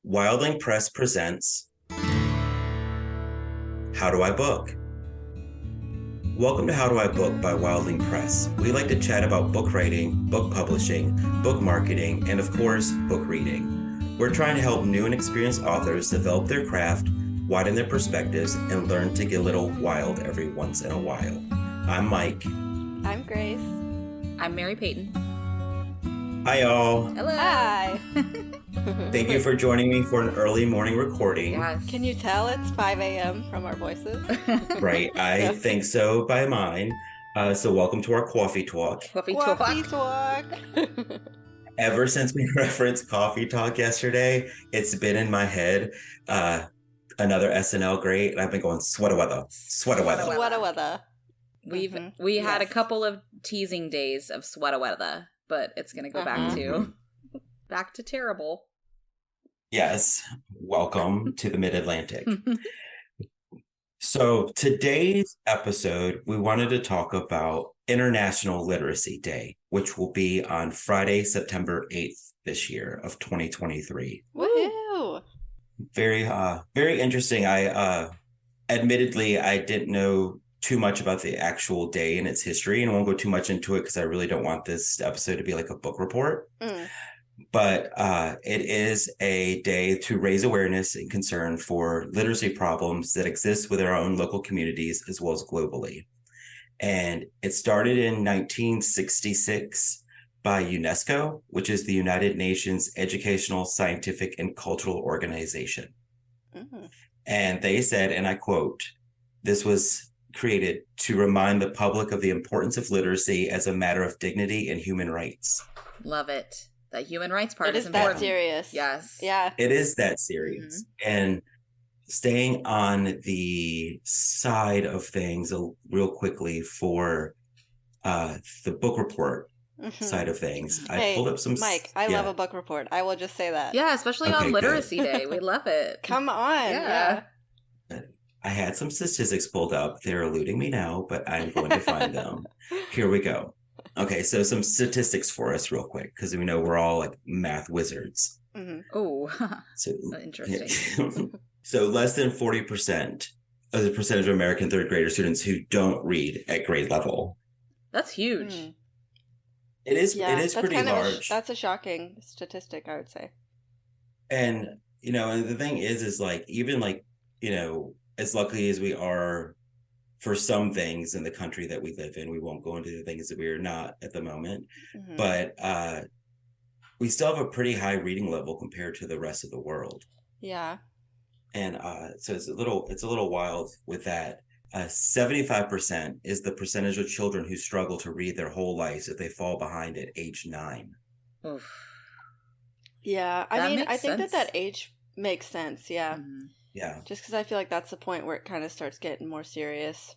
Wildling Press presents How Do I Book? Welcome to How Do I Book by Wildling Press. We like to chat about book writing, book publishing, book marketing, and of course, book reading. We're trying to help new and experienced authors develop their craft, widen their perspectives, and learn to get a little wild every once in a while. I'm Mike. I'm Grace. I'm Mary Payton. Hi, y'all. Hello. Hi. Thank you for joining me for an early morning recording. Yes. Can you tell it's 5 a.m. from our voices? Right, I think so by mine. So welcome to our coffee talk. Coffee talk. Ever since we referenced coffee talk yesterday, it's been in my head. Another SNL great, and I've been going sweater weather. Sweater weather. We had a couple of teasing days of sweater weather, but it's gonna go back to terrible. Yes, welcome to the Mid-Atlantic. So today's episode, we wanted to talk about International Literacy Day, which will be on Friday, September 8th this year of 2023. Woohoo! Very interesting. Admittedly, I didn't know too much about the actual day and its history, and I won't go too much into it because I really don't want this episode to be like a book report. But it is a day to raise awareness and concern for literacy problems that exist within our own local communities as well as globally. And it started in 1966 by UNESCO, which is the United Nations Educational, Scientific, and Cultural Organization. And they said, and I quote, "This was created to remind the public of the importance of literacy as a matter of dignity and human rights." Love it. The human rights part is important. that serious. Yes. Yeah. It is that serious. And staying on the side of things real quickly for the book report side of things, I pulled up some... Mike, I love a book report. I will just say that. Yeah, especially on Literacy Day. We love it. Come on. Yeah. I had some statistics pulled up. They're eluding me now, but I'm going to find them. Here we go. Okay, so some statistics for us real quick, because we know we're all like math wizards. Oh, so interesting. So less than 40% of the percentage of American third grader students who don't read at grade level. That's huge. It is pretty large. That's a shocking statistic, I would say. And, and the thing is like, even like, as lucky as we are for some things in the country that we live in, we won't go into the things that we are not at the moment, but we still have a pretty high reading level compared to the rest of the world. Yeah. And so it's a little wild with that. 75% is the percentage of children who struggle to read their whole lives if they fall behind at age 9. Oof. Yeah, I think that age makes sense. Yeah. Yeah. Just because I feel like that's the point where it kind of starts getting more serious.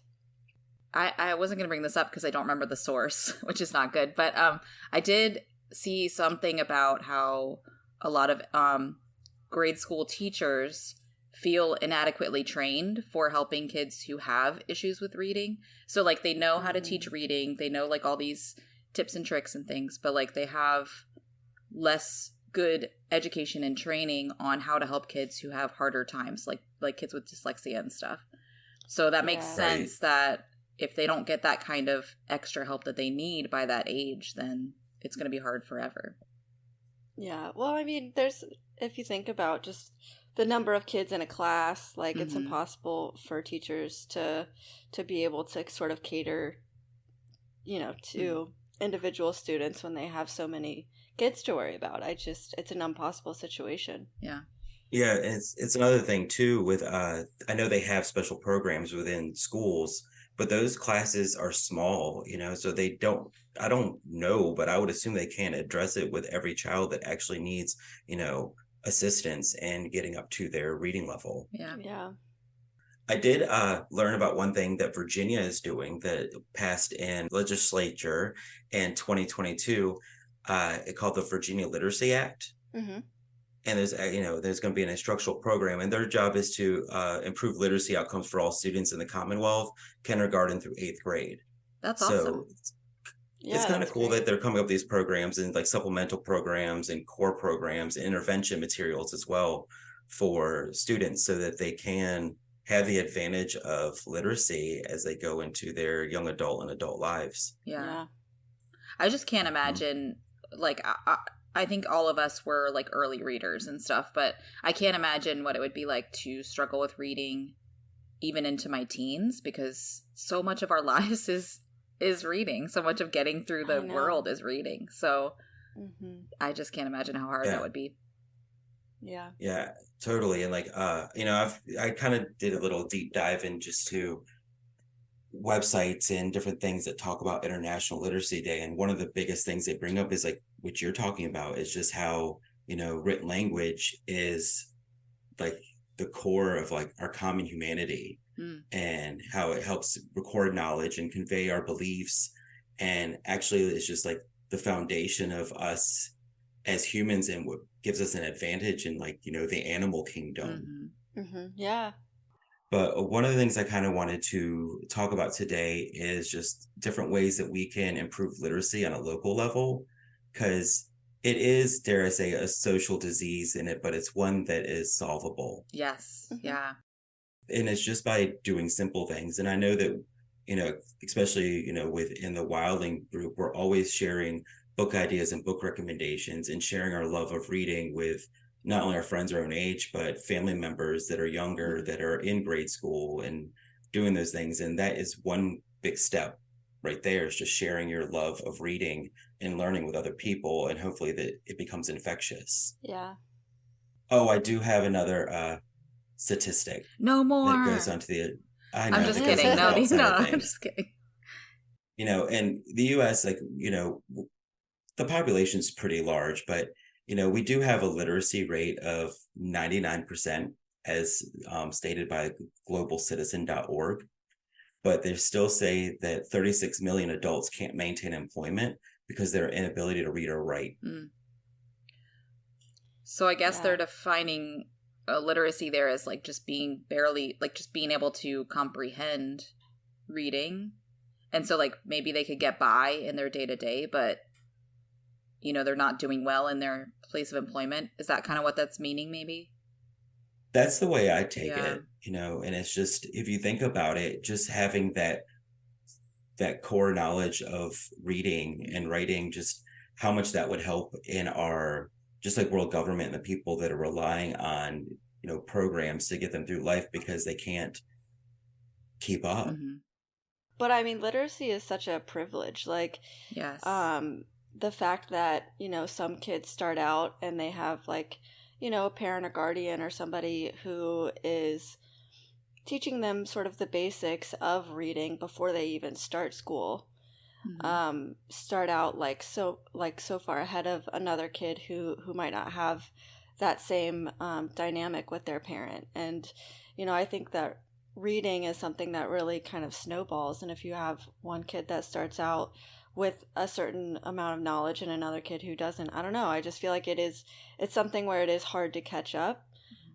I wasn't going to bring this up because I don't remember the source, which is not good. But I did see something about how a lot of grade school teachers feel inadequately trained for helping kids who have issues with reading. So like they know how to teach reading. They know like all these tips and tricks and things, but like they have less good education and training on how to help kids who have harder times, like kids with dyslexia and stuff. So that makes sense that if they don't get that kind of extra help that they need by that age, then it's going to be hard forever. Yeah. Well, I mean, if you think about just the number of kids in a class, like it's impossible for teachers to be able to sort of cater, to individual students when they have so many kids to worry about. It's an impossible situation. Yeah. Yeah, it's another thing too with I know they have special programs within schools, but those classes are small, so I don't know, but I would assume they can't address it with every child that actually needs, assistance and getting up to their reading level. Yeah. Yeah. I did learn about one thing that Virginia is doing that passed in legislature in 2022. It called the Virginia Literacy Act. And there's going to be an instructional program, and their job is to improve literacy outcomes for all students in the Commonwealth, kindergarten through 8th grade. That's awesome. it's Yeah, kind of that's cool great. that they're coming up with these programs and like supplemental programs and core programs and intervention materials as well for students so that they can have the advantage of literacy as they go into their young adult and adult lives. Yeah. Yeah. I just can't Mhm. imagine, like, I think all of us were like early readers and stuff, but I can't imagine what it would be like to struggle with reading even into my teens, because so much of our lives is reading. So much of getting through I the know. world is reading. So Hmm. I just can't imagine how hard that Yeah. would be. Yeah. Yeah, totally. And like I kind of did a little deep dive in just to websites and different things that talk about International Literacy Day. And one of the biggest things they bring up is like what you're talking about is just how, written language is like the core of like our common humanity Mm. and how it helps record knowledge and convey our beliefs. And actually, it's just like the foundation of us as humans and what gives us an advantage in like, the animal kingdom. Mm-hmm. Hmm. Yeah. But one of the things I kind of wanted to talk about today is just different ways that we can improve literacy on a local level, because it is, dare I say, a social disease in it, but it's one that is solvable. Yes. Hmm. Yeah. And it's just by doing simple things. And I know that, especially, within the Wildling group, we're always sharing book ideas and book recommendations and sharing our love of reading with not only our friends our own age, but family members that are younger, Hmm. that are in grade school and doing those things. And that is one big step right there, is just sharing your love of reading and learning with other people. And hopefully that it becomes infectious. Yeah. Oh, I do have another statistic No that goes more. onto the I I'm know just that goes on kidding. the No, adult no, side of I'm things. just kidding. In the US, like, the population's pretty large, but we do have a literacy rate of 99% as stated by globalcitizen.org, but they still say that 36 million adults can't maintain employment because of their inability to read or write. Mm. So I guess they're Yeah. defining literacy there as like just being barely, like just being able to comprehend reading. And so like maybe they could get by in their day to day, but they're not doing well in their place of employment. Is that kind of what that's meaning maybe? That's the way I take Yeah. it, and it's just, if you think about it, just having that core knowledge of reading and writing, just how much that would help in our, just like world government and the people that are relying on programs to get them through life because they can't keep up. Mm-hmm. But I mean, literacy is such a privilege. Like, Yes. the fact that, some kids start out and they have like, a parent or guardian or somebody who is teaching them sort of the basics of reading before they even start school. Mm-hmm. Start out so far ahead of another kid who might not have that same dynamic with their parent. And I think that reading is something that really kind of snowballs. And if you have one kid that starts out with a certain amount of knowledge and another kid who doesn't, I don't know, I just feel like it's something where it is hard to catch up.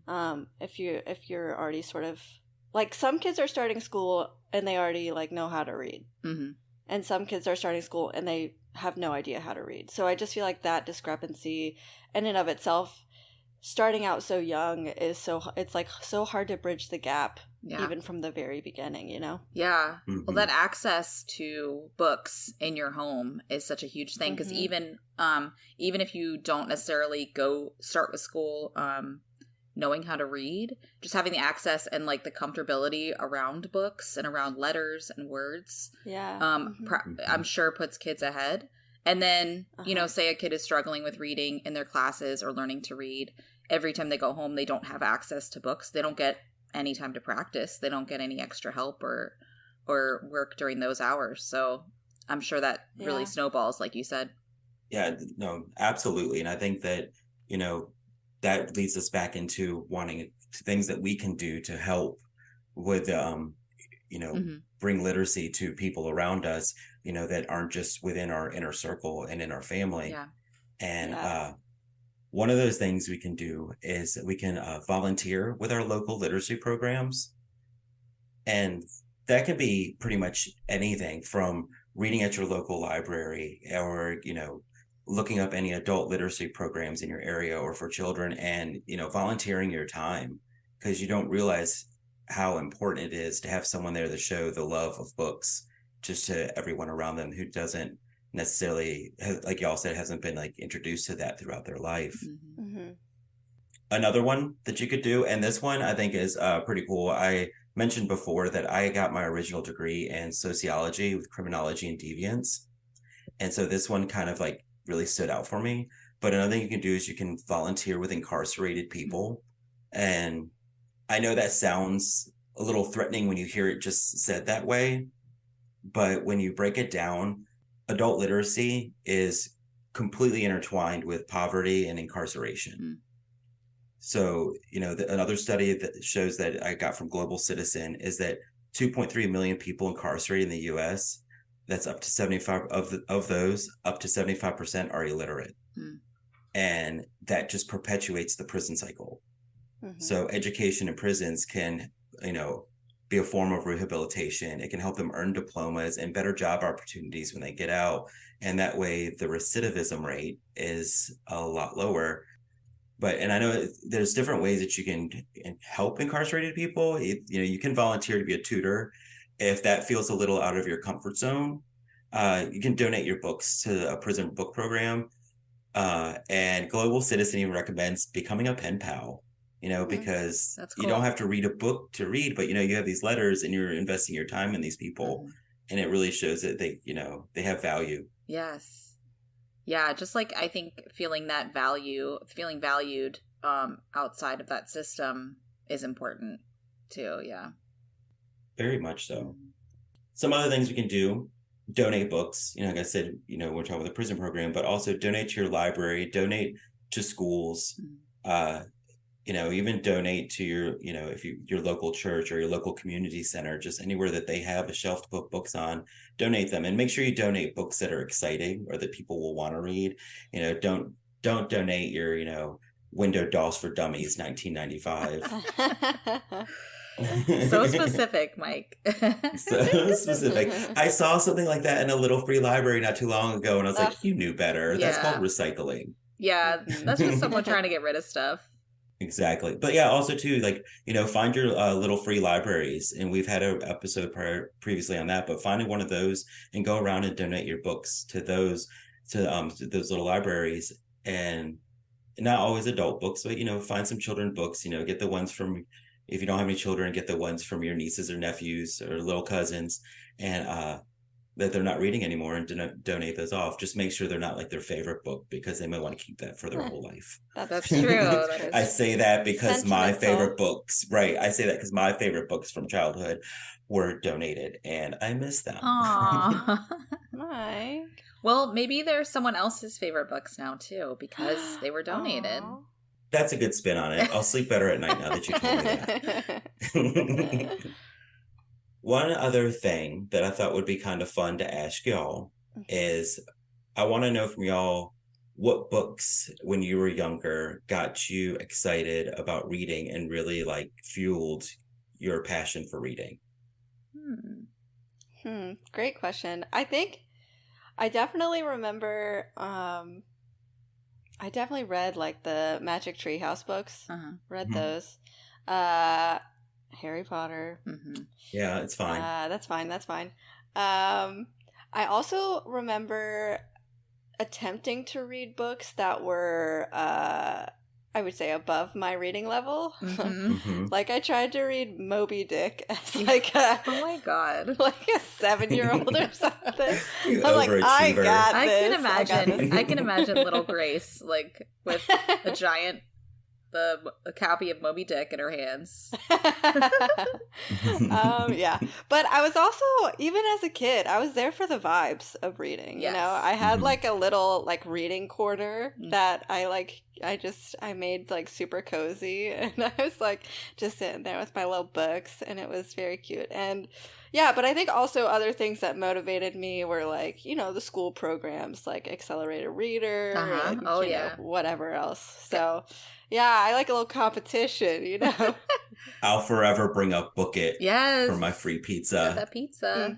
If you're already sort of like, some kids are starting school and they already like know how to read, Mm-hmm. and some kids are starting school and they have no idea how to read. So I just feel like that discrepancy in and of itself, starting out so young, it's like so hard to bridge the gap, Yeah. even from the very beginning. Yeah. Well, Mm-hmm. that access to books in your home is such a huge thing, because even if you don't necessarily go start with school knowing how to read, just having the access and like the comfortability around books and around letters and words, Yeah. I'm sure puts kids ahead. And then, Uh-huh. say a kid is struggling with reading in their classes or learning to read. Every time they go home, they don't have access to books. They don't get any time to practice. They don't get any extra help or work during those hours. So I'm sure that really Yeah. snowballs, like you said. Yeah, no, absolutely. And I think that, that leads us back into wanting things that we can do to help with, Mm-hmm. bring literacy to people around us, that aren't just within our inner circle and in our family. Yeah. And Yeah. one of those things we can do is we can volunteer with our local literacy programs. And that can be pretty much anything from reading at your local library, or, looking up any adult literacy programs in your area or for children, and, volunteering your time, because you don't realize how important it is to have someone there to show the love of books just to everyone around them who doesn't necessarily, like y'all said, hasn't been like introduced to that throughout their life. Mm-hmm. Another one that you could do, and this one I think is pretty cool. I mentioned before that I got my original degree in sociology with criminology and deviance. And so this one kind of like really stood out for me. But another thing you can do is you can volunteer with incarcerated people. And I know that sounds a little threatening when you hear it just said that way. But when you break it down, adult literacy is completely intertwined with poverty and incarceration. Mm. So, another study that shows that I got from Global Citizen is that 2.3 million people incarcerated in the U.S., that's up to 75 of those, up to 75% are illiterate. Mm. And that just perpetuates the prison cycle. Mm-hmm. So education in prisons can, be a form of rehabilitation. It can help them earn diplomas and better job opportunities when they get out. And that way the recidivism rate is a lot lower. And I know there's different ways that you can help incarcerated people. You can volunteer to be a tutor. If that feels a little out of your comfort zone, you can donate your books to a prison book program. And Global Citizen even recommends becoming a pen pal, because that's cool. You don't have to read a book to read, but, you have these letters and you're investing your time in these people. Mm-hmm. And it really shows that they have value. Yes. Yeah, just like I think feeling valued outside of that system is important too. Yeah. Very much so. Some other things we can do: donate books. Like I said, we're talking about the prison program, but also donate to your library, donate to schools. Even donate to your, your local church or your local community center, just anywhere that they have a shelf to put books on, donate them. And make sure you donate books that are exciting or that people will want to read. Don't donate your, Window Dolls for Dummies 1995. So specific, Mike. So specific. I saw something like that in a little free library not too long ago, and I was like, you knew better. Yeah. That's called recycling. Yeah, that's just someone trying to get rid of stuff. Exactly. But yeah, also too, like, find your little free libraries. And we've had an episode previously on that, but finding one of those and go around and donate your books to those little libraries. And not always adult books, but, find some children books, get the ones from, if you don't have any children, get the ones from your nieces or nephews or little cousins, and that they're not reading anymore, and donate those off. Just make sure they're not like their favorite book, because they might want to keep that for their whole life. That's true. I say that because my favorite books, right? I say that because my favorite books from childhood were donated, and I miss them. Aww. Mike. Well, maybe there's someone else's favorite books now too, because they were donated. Aww. That's a good spin on it. I'll sleep better at night now that you told me that. One other thing that I thought would be kind of fun to ask y'all is, I want to know from y'all, what books when you were younger got you excited about reading and really like fueled your passion for reading? Great question. I think I definitely remember, I definitely read like the Magic Tree House books. Read those. Harry Potter. Yeah, it's fine. That's fine. I also remember attempting to read books that were, I would say, above my reading level. Like I tried to read Moby Dick as like a, oh my god, like a 7-year-old or something. I'm like, I got this. I can imagine little Grace like with a giant. A copy of Moby Dick in her hands. Yeah. But I was also, even as a kid, I was there for the vibes of reading. Yes. I had like a little like reading corner that I made like super cozy, and I was like just sitting there with my little books, and it was very cute. And yeah, but I think also other things that motivated me were like, the school programs like Accelerated Reader and whatever else. So yeah, I like a little competition, I'll forever bring up Book It for my free pizza. Get that pizza.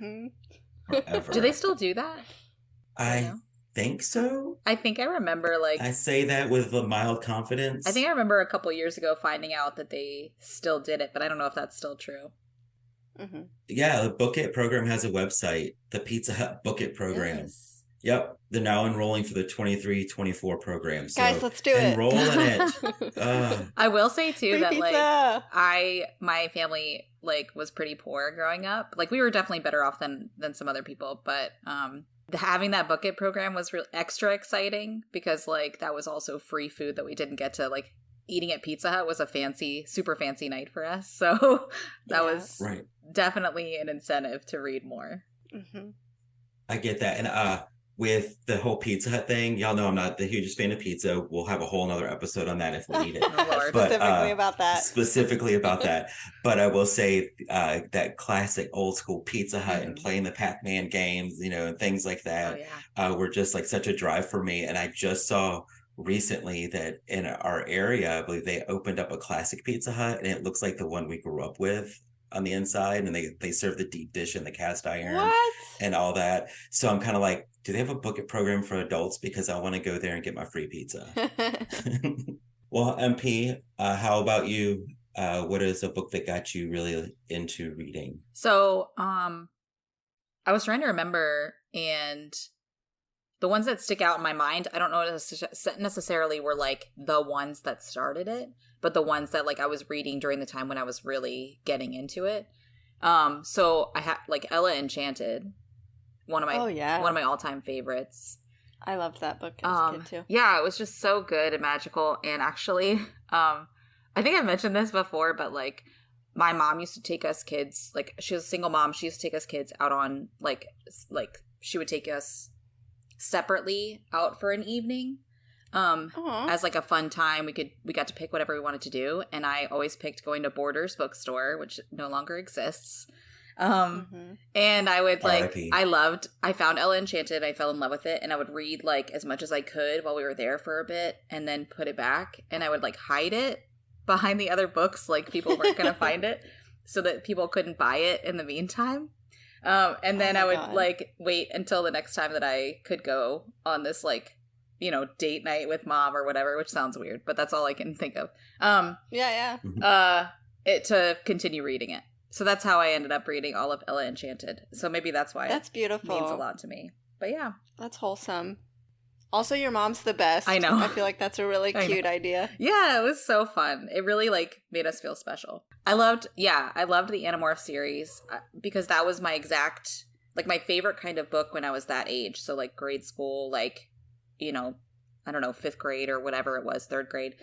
ever. Do they still do that? I think so. I think I remember I say that with a mild confidence. I think I remember a couple years ago finding out that they still did it, but I don't know if that's still true. Mm-hmm. Yeah, the Book It program has a website, the Pizza Hut Book It program. Yes. Yep, they're now enrolling for the 23-24 program. So guys, let's do it. Enroll in it. I will say too Free that pizza. my family was pretty poor growing up. We were definitely better off than some other people, but having that Book It program was extra exciting because that was also free food that we didn't get to eating at Pizza Hut was a super fancy night for us. So that was definitely an incentive to read more. Mm-hmm. I get that. And with the whole Pizza Hut thing, y'all know I'm not the hugest fan of pizza. We'll have a whole nother episode on that if we need it. Oh, but, specifically about that. But I will say that classic old school Pizza Hut and playing the Pac-Man games, and things like that were just such a drive for me. And I just saw recently that in our area, I believe they opened up a classic Pizza Hut, and it looks like the one we grew up with on the inside, and they serve the deep dish and the cast iron and all that. So I'm kind of do they have a Book It program for adults? Because I want to go there and get my free pizza. Well, MP, how about you? What is a book that got you really into reading? So I was trying to remember, and the ones that stick out in my mind, I don't know necessarily were the ones that started it, but the ones that I was reading during the time when I was really getting into it. So I had Ella Enchanted, one of my all-time favorites. I loved that book as a kid too. Yeah, it was just so good and magical. And actually, I think I've mentioned this before, but my mom used to take us kids, she was a single mom. She used to take us kids out on she would take us separately out for an evening as a fun time. We got to pick whatever we wanted to do, and I always picked going to Borders bookstore, which no longer exists. And I would I found Ella Enchanted, I fell in love with it, and I would read as much as I could while we were there for a bit and then put it back, and I would hide it behind the other books people weren't gonna find it so that people couldn't buy it in the meantime. And then I would wait until the next time that I could go on this date night with mom or whatever, which sounds weird, but that's all I can think of. To continue reading it. So that's how I ended up reading all of Ella Enchanted. So maybe that's why that's beautiful. It means a lot to me. But yeah. That's wholesome. Also, your mom's the best. I know. I feel like that's a really cute idea. Yeah, it was so fun. It really made us feel special. I loved the Animorph series because that was my exact, my favorite kind of book when I was that age. So grade school, I don't know, 5th grade or whatever it was, 3rd grade,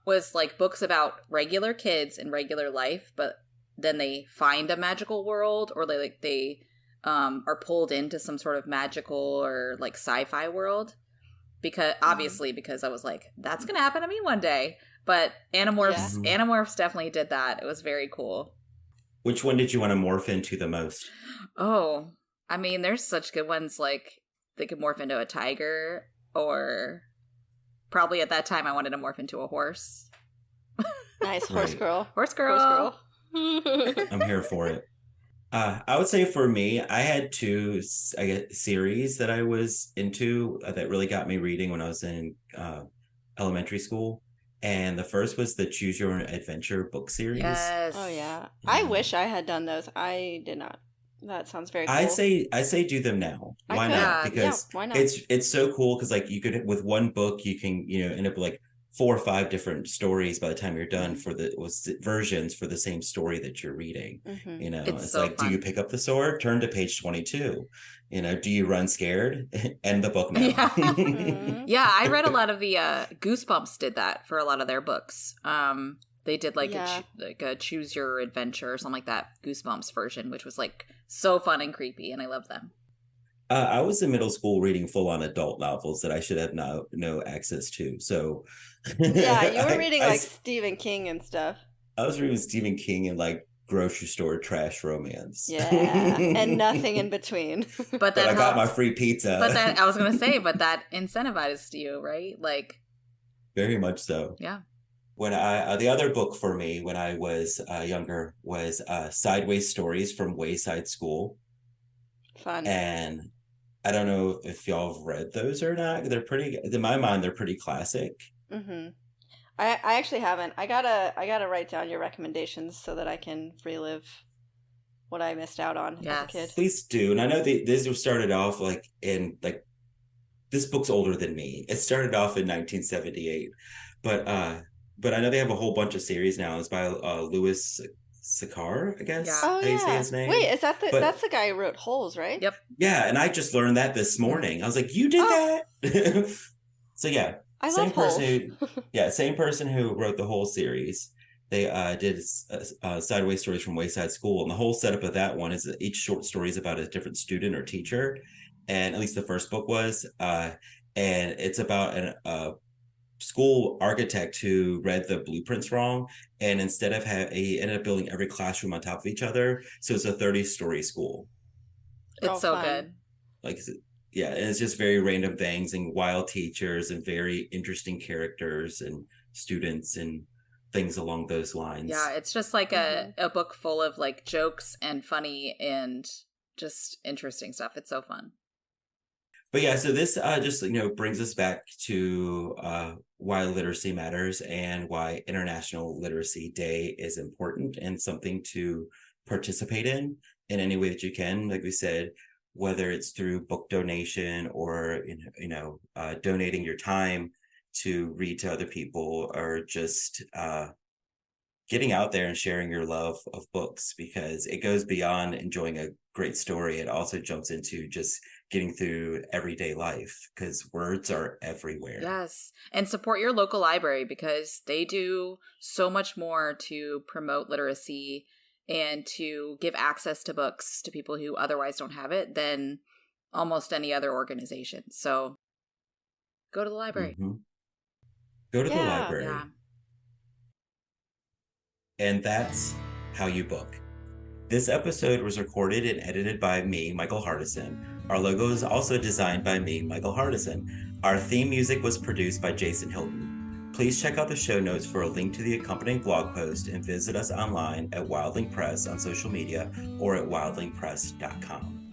was books about regular kids in regular life, but then they find a magical world, or they are pulled into some sort of magical or sci-fi world. Because obviously, because I was that's gonna happen to me one day. But Animorphs definitely did that. It was very cool. Which one did you want to morph into the most? Oh, I mean, there's such good ones. They could morph into a tiger, or probably at that time I wanted to morph into a horse. Nice. Horse girl. Horse girl. I'm here for it. I would say for me, I had two series that I was into that really got me reading when I was in elementary school. And the first was the Choose Your Own Adventure book series. Yes. Oh, yeah. I wish I had done those. I did not. That sounds very cool. I say do them now. Why not? Because why not? It's so cool because you could, with one book, you can, end up 4 or 5 different stories by the time you're done for the versions for the same story that you're reading. It's so fun. Do you pick up the sword? Turn to page 22. Do you run scared? End the book now. Yeah. Yeah, I read a lot of the Goosebumps did that for a lot of their books. They did a Choose Your Adventure or something like that, Goosebumps version, which was so fun and creepy, and I love them. I was in middle school reading full-on adult novels that I should have no access to. So, yeah, you were reading Stephen King and stuff. I was reading Stephen King and grocery store trash romance. Yeah, and nothing in between. But I got my free pizza. But I was gonna say, that incentivized you, right? Very much so. Yeah. When the other book for me when I was younger was Sideways Stories from Wayside School. Fun. And I don't know if y'all have read those or not. They're pretty, in my mind, they're pretty classic. Mm-hmm. I actually haven't. I gotta write down your recommendations so that I can relive what I missed out on as a kid. Please do. And I know these were started off like in like, this book's older than me. It started off in 1978, but I know they have a whole bunch of series now. It's by Louis Sakar, I guess. Yeah. Oh how you say yeah. his name. Wait, is that that's the guy who wrote Holes, right? Yep. Yeah, and I just learned that this morning. I was like, you did that? So yeah, I same love person Holes. same person who wrote the whole series. They did Sideways Stories from Wayside School, and the whole setup of that one is that each short story is about a different student or teacher, and at least the first book was, and it's about a school architect who read the blueprints wrong, and instead of he ended up building every classroom on top of each other, so it's a 30-story school. It's so fun. good. Like, yeah, and it's just very random things and wild teachers and very interesting characters and students and things along those lines. Yeah, it's just like a book full of like jokes and funny and just interesting stuff. It's so fun. But yeah, so this just brings us back to why literacy matters and why International Literacy Day is important and something to participate in any way that you can. Like we said, whether it's through book donation or donating your time to read to other people, or just getting out there and sharing your love of books, because it goes beyond enjoying a great story. It also jumps into just getting through everyday life, because words are everywhere. Yes. And support your local library, because they do so much more to promote literacy and to give access to books to people who otherwise don't have it than almost any other organization. So go to the library. Mm-hmm. Go to the library. Yeah. And that's how you book. This episode was recorded and edited by me, Michael Hardison. Our logo is also designed by me, Michael Hardison. Our theme music was produced by Jason Hilton. Please check out the show notes for a link to the accompanying blog post, and visit us online at Wildling Press on social media or at wildlingpress.com.